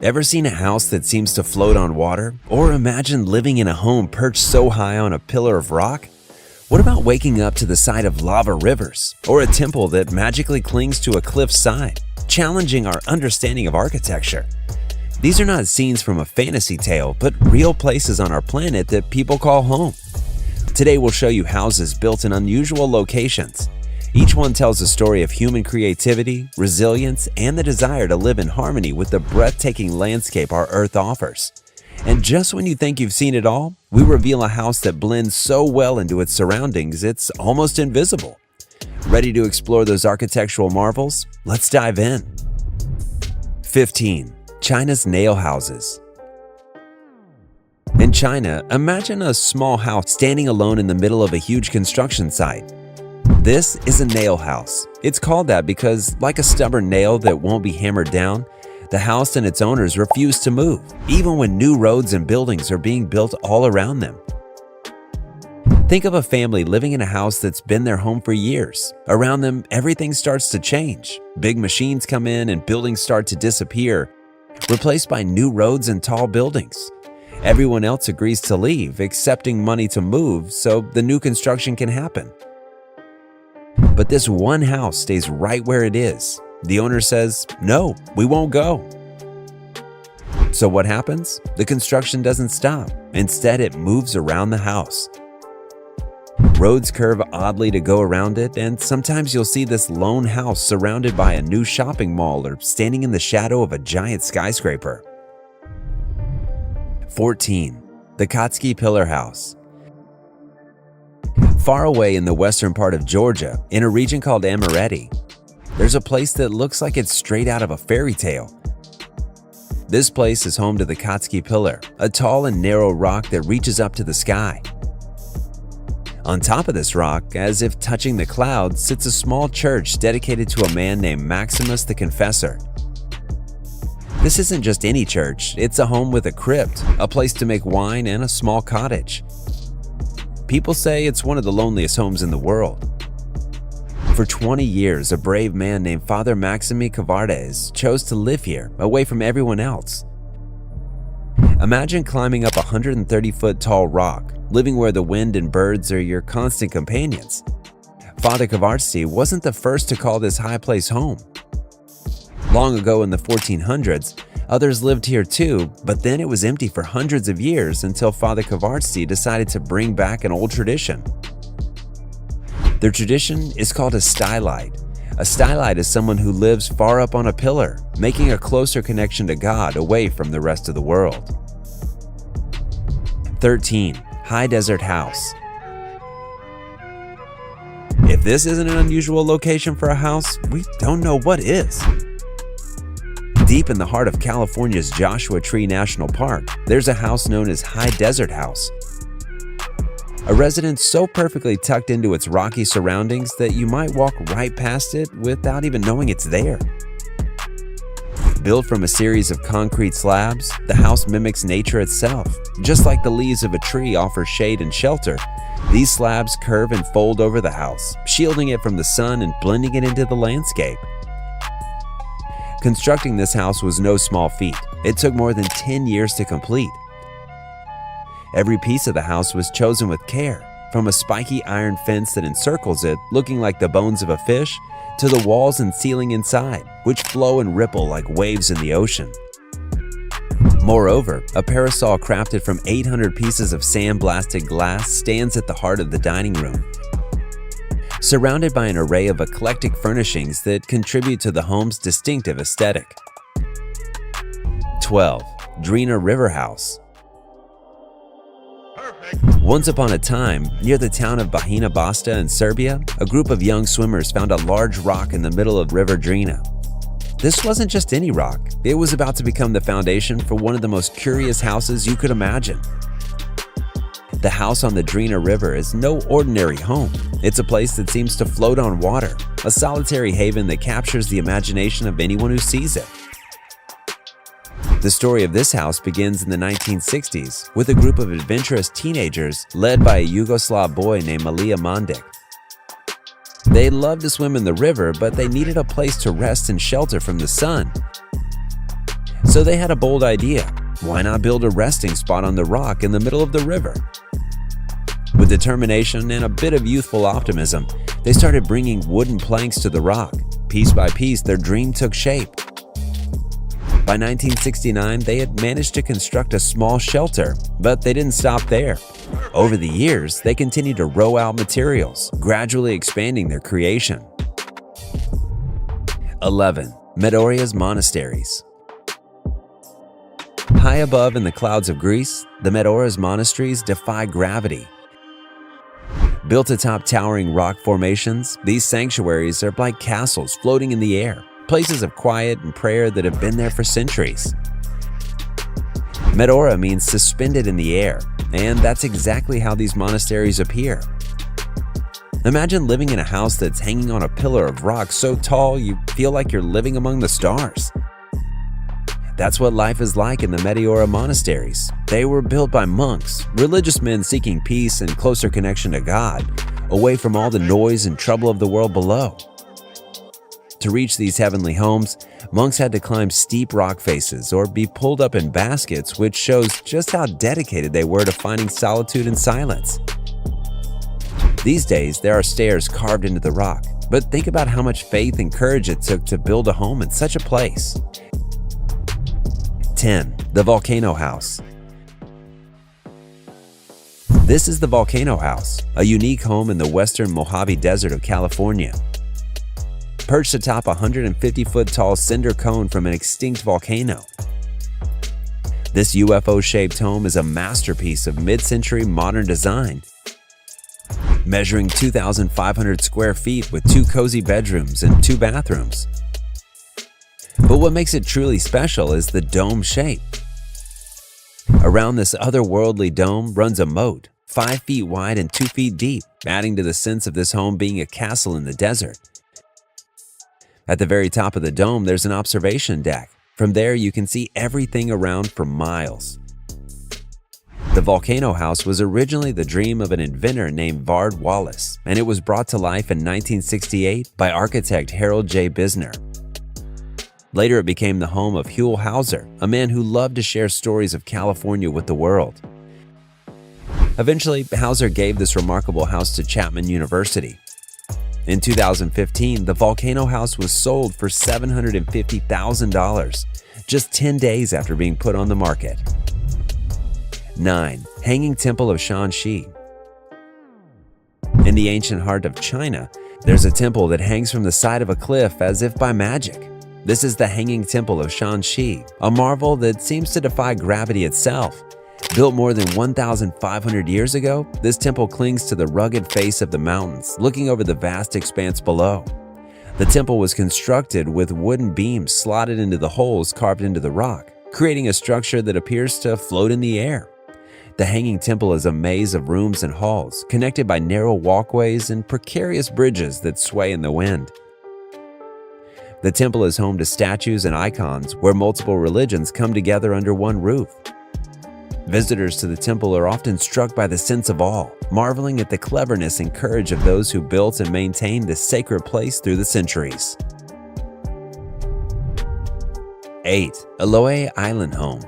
Ever seen a house that seems to float on water? Or imagine living in a home perched so high on a pillar of rock? What about waking up to the sight of lava rivers? Or a temple that magically clings to a cliff's side, challenging our understanding of architecture? These are not scenes from a fantasy tale, but real places on our planet that people call home. Today we'll show you houses built in unusual locations. Each one tells a story of human creativity, resilience, and the desire to live in harmony with the breathtaking landscape our Earth offers. And just when you think you've seen it all, we reveal a house that blends so well into its surroundings it's almost invisible. Ready to explore those architectural marvels? Let's dive in. 15. China's nail houses. In China, imagine a small house standing alone in the middle of a huge construction site. This is a nail house. It's called that because, like a stubborn nail that won't be hammered down, the house and its owners refuse to move, even when new roads and buildings are being built all around them. Think of a family living in a house that's been their home for years. Around them, everything starts to change. Big machines come in and buildings start to disappear, replaced by new roads and tall buildings. Everyone else agrees to leave, accepting money to move so the new construction can happen. But this one house stays right where it is. The owner says, "No, we won't go." So what happens? The construction doesn't stop. Instead, it moves around the house. Roads curve oddly to go around it, and sometimes you'll see this lone house surrounded by a new shopping mall or standing in the shadow of a giant skyscraper. 14. The Kotsky Pillar House. Far away in the western part of Georgia, in a region called Amaretti, there's a place that looks like it's straight out of a fairy tale. This place is home to the Kotsky Pillar, a tall and narrow rock that reaches up to the sky. On top of this rock, as if touching the clouds, sits a small church dedicated to a man named Maximus the Confessor. This isn't just any church, it's a home with a crypt, a place to make wine, and a small cottage. People say it's one of the loneliest homes in the world. For 20 years, a brave man named Father Maxime Cavardes chose to live here, away from everyone else. Imagine climbing up a 130-foot tall rock, living where the wind and birds are your constant companions. Father Cavardes wasn't the first to call this high place home. Long ago in the 1400s, others lived here too, but then it was empty for hundreds of years until Father Cavardes decided to bring back an old tradition. The tradition is called a stylite. A stylite is someone who lives far up on a pillar, making a closer connection to God away from the rest of the world. 13. High Desert House. If this isn't an unusual location for a house, we don't know what is. Deep in the heart of California's Joshua Tree National Park, there's a house known as High Desert House. A residence so perfectly tucked into its rocky surroundings that you might walk right past it without even knowing it's there. Built from a series of concrete slabs, the house mimics nature itself. Just like the leaves of a tree offer shade and shelter, these slabs curve and fold over the house, shielding it from the sun and blending it into the landscape. Constructing this house was no small feat. It took more than 10 years to complete. Every piece of the house was chosen with care, from a spiky iron fence that encircles it, looking like the bones of a fish, to the walls and ceiling inside, which flow and ripple like waves in the ocean. Moreover, a parasol crafted from 800 pieces of sandblasted glass stands at the heart of the dining room, surrounded by an array of eclectic furnishings that contribute to the home's distinctive aesthetic. 12. Drina River House. Once upon a time, near the town of Bajina Basta in Serbia, a group of young swimmers found a large rock in the middle of River Drina. This wasn't just any rock, it was about to become the foundation for one of the most curious houses you could imagine. The house on the Drina River is no ordinary home. It's a place that seems to float on water, a solitary haven that captures the imagination of anyone who sees it. The story of this house begins in the 1960s with a group of adventurous teenagers led by a Yugoslav boy named Milija Mandic. They loved to swim in the river, but they needed a place to rest and shelter from the sun. So they had a bold idea. Why not build a resting spot on the rock in the middle of the river? With determination and a bit of youthful optimism, they started bringing wooden planks to the rock. Piece by piece, their dream took shape. By 1969, they had managed to construct a small shelter, but they didn't stop there. Over the years, they continued to row out materials, gradually expanding their creation. 11. Medoria's Monasteries. High above in the clouds of Greece, the Medoria's monasteries defy gravity. Built atop towering rock formations, these sanctuaries are like castles floating in the air, places of quiet and prayer that have been there for centuries. Medoria means suspended in the air, and that's exactly how these monasteries appear. Imagine living in a house that's hanging on a pillar of rock so tall you feel like you're living among the stars. That's what life is like in the Medoria monasteries. They were built by monks, religious men seeking peace and closer connection to God, away from all the noise and trouble of the world below. To reach these heavenly homes, monks had to climb steep rock faces or be pulled up in baskets, which shows just how dedicated they were to finding solitude and silence. These days, there are stairs carved into the rock, but think about how much faith and courage it took to build a home in such a place. 10. The Volcano House. This is the Volcano House, a unique home in the western Mojave Desert of California. Perched atop a 150-foot-tall cinder cone from an extinct volcano. This UFO-shaped home is a masterpiece of mid-century modern design, measuring 2,500 square feet with 2 cozy bedrooms and 2 bathrooms. But what makes it truly special is the dome shape. Around this otherworldly dome runs a moat, 5 feet wide and 2 feet deep, adding to the sense of this home being a castle in the desert. At the very top of the dome, there's an observation deck. From there, you can see everything around for miles. The Volcano House was originally the dream of an inventor named Vard Wallace, and it was brought to life in 1968 by architect Harold J. Bisner. Later, it became the home of Huell Hauser, a man who loved to share stories of California with the world. Eventually, Hauser gave this remarkable house to Chapman University. In 2015, the Volcano House was sold for $750,000, just 10 days after being put on the market. 9. Hanging Temple of Shanxi. In the ancient heart of China, there's a temple that hangs from the side of a cliff as if by magic. This is the Hanging Temple of Shanxi, a marvel that seems to defy gravity itself. Built more than 1,500 years ago, this temple clings to the rugged face of the mountains, looking over the vast expanse below. The temple was constructed with wooden beams slotted into the holes carved into the rock, creating a structure that appears to float in the air. The Hanging Temple is a maze of rooms and halls, connected by narrow walkways and precarious bridges that sway in the wind. The temple is home to statues and icons where multiple religions come together under one roof. Visitors to the temple are often struck by the sense of awe, marveling at the cleverness and courage of those who built and maintained this sacred place through the centuries. 8. Eloe Island Home.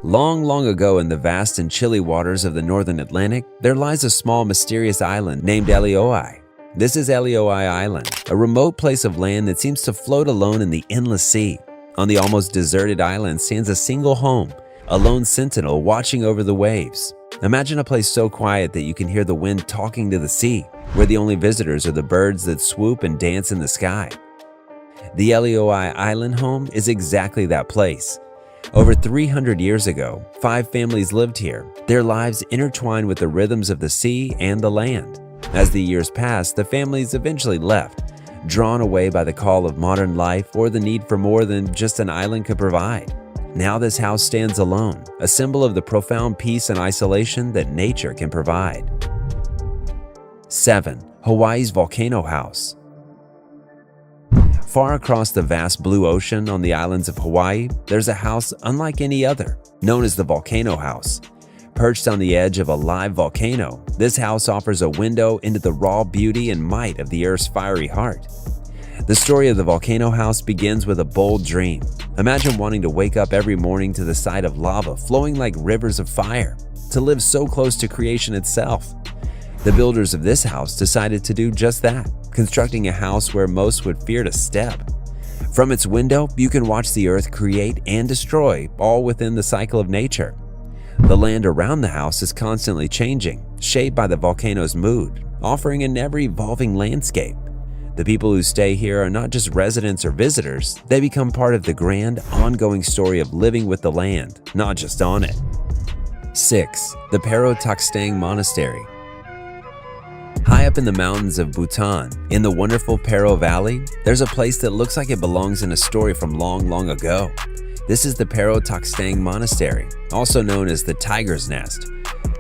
Long ago in the vast and chilly waters of the northern Atlantic, there lies a small mysterious island named Eloe. This is Eloe Island, a remote place of land that seems to float alone in the endless sea. On the almost deserted island stands a single home, a lone sentinel watching over the waves. Imagine a place so quiet that you can hear the wind talking to the sea, where the only visitors are the birds that swoop and dance in the sky. The Eloe Island home is exactly that place. Over 300 years ago, 5 families lived here, their lives intertwined with the rhythms of the sea and the land. As the years passed, the families eventually left, drawn away by the call of modern life or the need for more than just an island could provide. Now this house stands alone, a symbol of the profound peace and isolation that nature can provide. 7. Hawaii's Volcano House. Far across the vast blue ocean on the islands of Hawaii, there's a house unlike any other, known as the Volcano House. Perched on the edge of a live volcano, this house offers a window into the raw beauty and might of the Earth's fiery heart. The story of the volcano house begins with a bold dream. Imagine wanting to wake up every morning to the sight of lava flowing like rivers of fire, to live so close to creation itself. The builders of this house decided to do just that, constructing a house where most would fear to step. From its window, you can watch the earth create and destroy, all within the cycle of nature. The land around the house is constantly changing, shaped by the volcano's mood, offering an ever-evolving landscape. The people who stay here are not just residents or visitors, they become part of the grand, ongoing story of living with the land, not just on it. 6. The Pero Monastery. High up in the mountains of Bhutan, in the wonderful Pero Valley, there's a place that looks like it belongs in a story from long, long ago. This is the Pero Monastery, also known as the Tiger's Nest.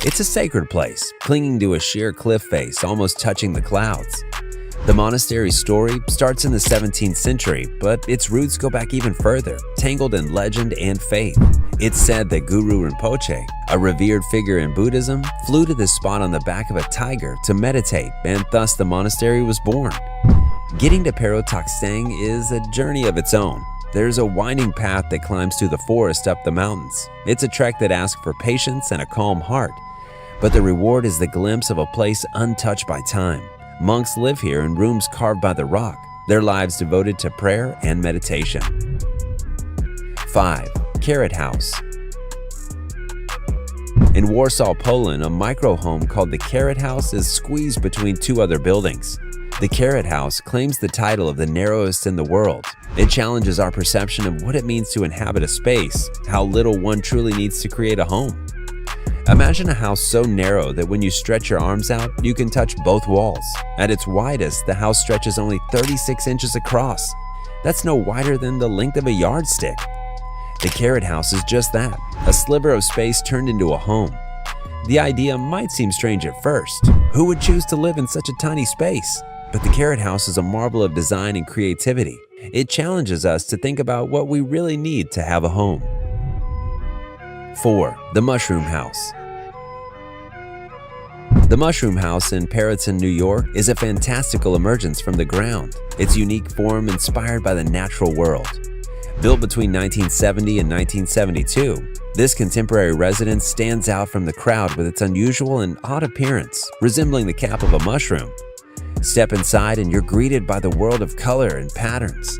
It's a sacred place, clinging to a sheer cliff face almost touching the clouds. The monastery's story starts in the 17th century, but its roots go back even further, tangled in legend and faith. It's said that Guru Rinpoche, a revered figure in Buddhism, flew to this spot on the back of a tiger to meditate, and thus the monastery was born. Getting to Pero is a journey of its own. There's a winding path that climbs through the forest up the mountains. It's a trek that asks for patience and a calm heart. But the reward is the glimpse of a place untouched by time. Monks live here in rooms carved by the rock, their lives devoted to prayer and meditation. 5. Carrot House. In Warsaw, Poland, a micro-home called the Carrot House is squeezed between two other buildings. The Carrot House claims the title of the narrowest in the world. It challenges our perception of what it means to inhabit a space, how little one truly needs to create a home. Imagine a house so narrow that when you stretch your arms out, you can touch both walls. At its widest, the house stretches only 36 inches across. That's no wider than the length of a yardstick. The Carrot House is just that, a sliver of space turned into a home. The idea might seem strange at first. Who would choose to live in such a tiny space? But the Carrot House is a marvel of design and creativity. It challenges us to think about what we really need to have a home. 4. The Mushroom House. The Mushroom House in Perrotton, New York is a fantastical emergence from the ground, its unique form inspired by the natural world. Built between 1970 and 1972, this contemporary residence stands out from the crowd with its unusual and odd appearance, resembling the cap of a mushroom. Step inside and you're greeted by the world of color and patterns.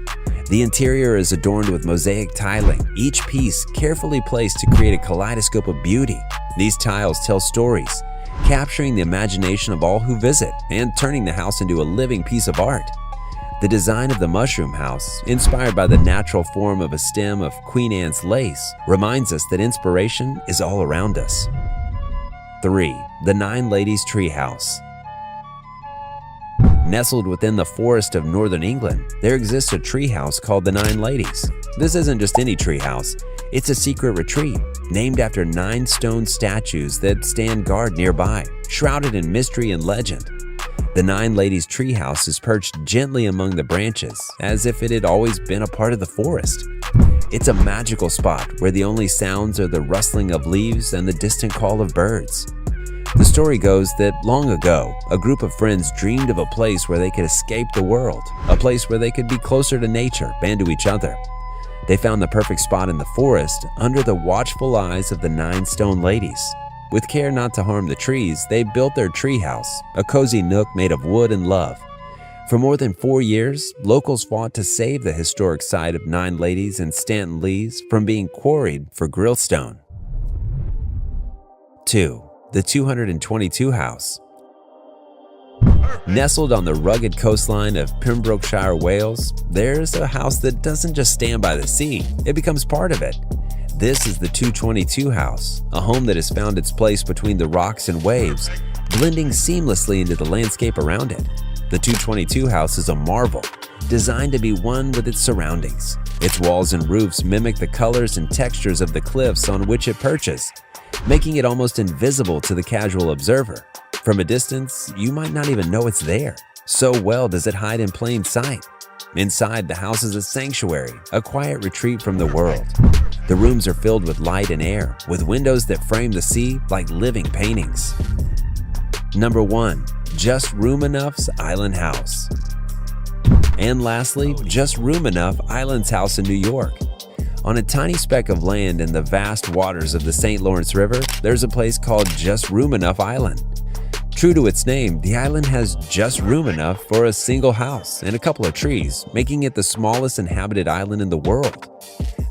The interior is adorned with mosaic tiling, each piece carefully placed to create a kaleidoscope of beauty. These tiles tell stories, capturing the imagination of all who visit and turning the house into a living piece of art. The design of the Mushroom House, inspired by the natural form of a stem of Queen Anne's lace, reminds us that inspiration is all around us. 3. The Nine Ladies Treehouse. Nestled within the forest of northern England, there exists a treehouse called the Nine Ladies. This isn't just any treehouse, it's a secret retreat, named after 9 stone statues that stand guard nearby, shrouded in mystery and legend. The Nine Ladies treehouse is perched gently among the branches, as if it had always been a part of the forest. It's a magical spot where the only sounds are the rustling of leaves and the distant call of birds. The story goes that long ago, a group of friends dreamed of a place where they could escape the world, a place where they could be closer to nature and to each other. They found the perfect spot in the forest under the watchful eyes of the 9 stone ladies. With care not to harm the trees, they built their treehouse, a cozy nook made of wood and love. For more than 4 years, locals fought to save the historic site of 9 Ladies and Stanton Lee's from being quarried for grillstone. 2. The 222 House. Nestled on the rugged coastline of Pembrokeshire, Wales, there's a house that doesn't just stand by the sea, it becomes part of it. This is the 222 House, a home that has found its place between the rocks and waves, blending seamlessly into the landscape around it. The 222 House is a marvel, designed to be one with its surroundings. Its walls and roofs mimic the colors and textures of the cliffs on which it perches, making it almost invisible to the casual observer. From a distance, you might not even know it's there. So well does it hide in plain sight. Inside, the house is a sanctuary, a quiet retreat from the world. The rooms are filled with light and air, with windows that frame the sea like living paintings. Number 1. Just Room Enough's Island House. And lastly, Just Room Enough Island's house in New York. On a tiny speck of land in the vast waters of the St. Lawrence River, there's a place called Just Room Enough Island. True to its name, the island has just room enough for a single house and a couple of trees, making it the smallest inhabited island in the world.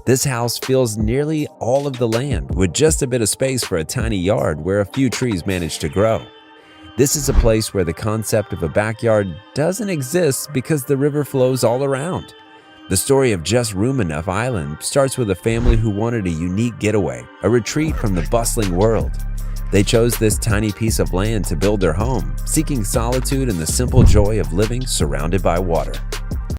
This house fills nearly all of the land, with just a bit of space for a tiny yard where a few trees manage to grow. This is a place where the concept of a backyard doesn't exist because the river flows all around. The story of Just Room Enough Island starts with a family who wanted a unique getaway, a retreat from the bustling world. They chose this tiny piece of land to build their home, seeking solitude and the simple joy of living surrounded by water.